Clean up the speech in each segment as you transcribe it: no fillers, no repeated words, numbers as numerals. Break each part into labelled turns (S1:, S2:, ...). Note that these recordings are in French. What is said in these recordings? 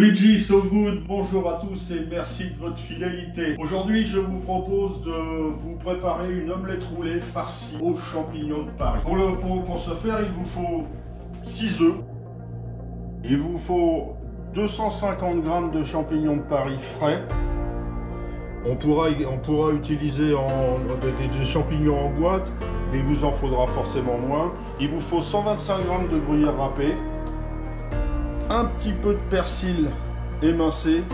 S1: Luigi So Good, bonjour à tous et merci de votre fidélité. Aujourd'hui, je vous propose de vous préparer une omelette roulée farcie aux champignons de Paris. Pour ce faire, il vous faut 6 œufs. Il vous faut 250 g de champignons de Paris frais. On pourra utiliser des champignons en boîte, mais il vous en faudra forcément moins. Il vous faut 125 g de gruyère râpée. Un petit peu de persil émincé,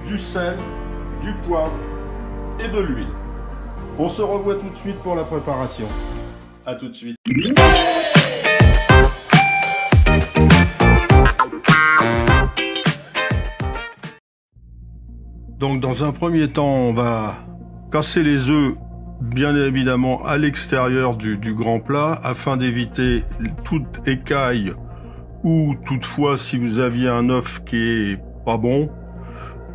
S1: du sel, du poivre et de l'huile. On se revoit tout de suite pour la préparation. A tout de suite. Donc dans un premier temps, on va casser les œufs bien évidemment à l'extérieur du grand plat afin d'éviter toute écaille. Ou toutefois, si vous aviez un œuf qui est pas bon,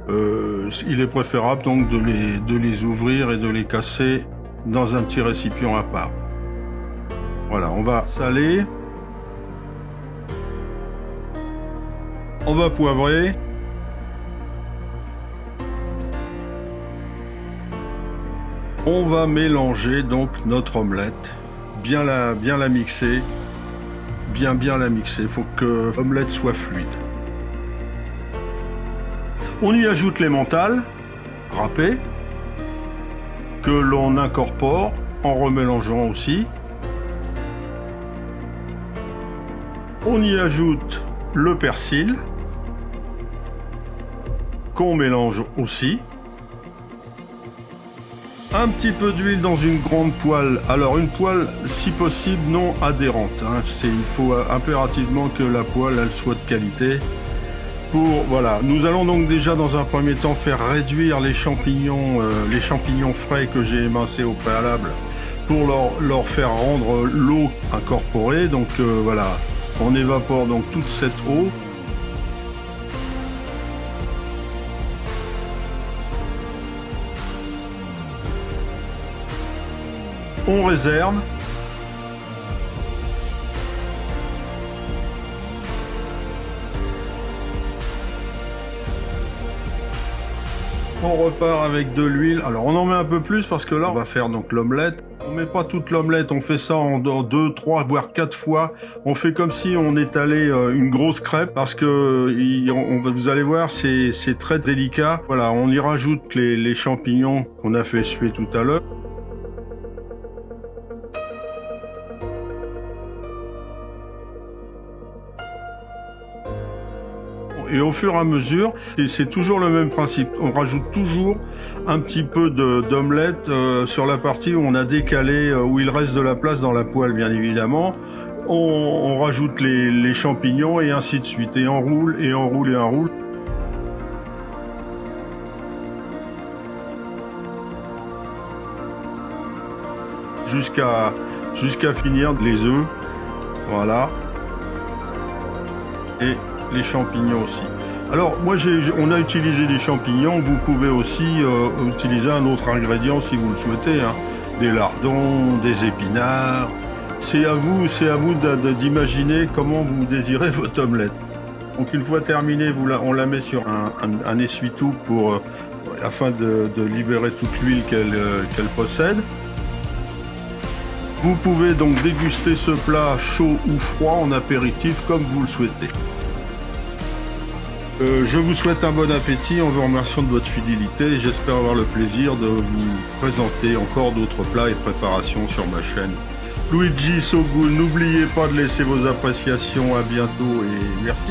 S1: il est préférable donc de les ouvrir et de les casser dans un petit récipient à part. Voilà, on va saler, on va poivrer, on va mélanger donc notre omelette, bien la mixer. Bien la mixer, il faut que l'omelette soit fluide. On y ajoute l'emmental râpé que l'on incorpore en remélangeant aussi. On y ajoute le persil qu'on mélange aussi. Un petit peu d'huile dans une grande poêle. Alors une poêle si possible non adhérente. Il faut impérativement que la poêle elle soit de qualité. Voilà, nous allons donc déjà dans un premier temps faire réduire les champignons frais que j'ai émincés au préalable pour leur faire rendre l'eau incorporée. Donc voilà, on évapore donc toute cette eau. On réserve. On repart avec de l'huile. Alors on en met un peu plus parce que là on va faire donc l'omelette. On met pas toute l'omelette, on fait ça en 2, 3, voire 4 fois. On fait comme si on étalait une grosse crêpe parce que vous allez voir c'est très délicat. Voilà, on y rajoute les champignons qu'on a fait suer tout à l'heure. Et au fur et à mesure, c'est toujours le même principe. On rajoute toujours un petit peu d'omelette sur la partie où on a décalé, où il reste de la place dans la poêle, bien évidemment. On rajoute les champignons et ainsi de suite. Et on roule, et on roule, et on roule. Jusqu'à finir les œufs. Voilà. Et les champignons aussi. Alors moi on a utilisé des champignons, vous pouvez aussi utiliser un autre ingrédient si vous le souhaitez, des lardons, des épinards. C'est à vous d'imaginer comment vous désirez votre omelette. Donc une fois terminée, on la met sur un essuie-tout afin de libérer toute l'huile qu'elle possède. Vous pouvez donc déguster ce plat chaud ou froid en apéritif comme vous le souhaitez. Je vous souhaite un bon appétit en vous remerciant de votre fidélité et j'espère avoir le plaisir de vous présenter encore d'autres plats et préparations sur ma chaîne Luigi So Good. N'oubliez pas de laisser vos appréciations, à bientôt et merci.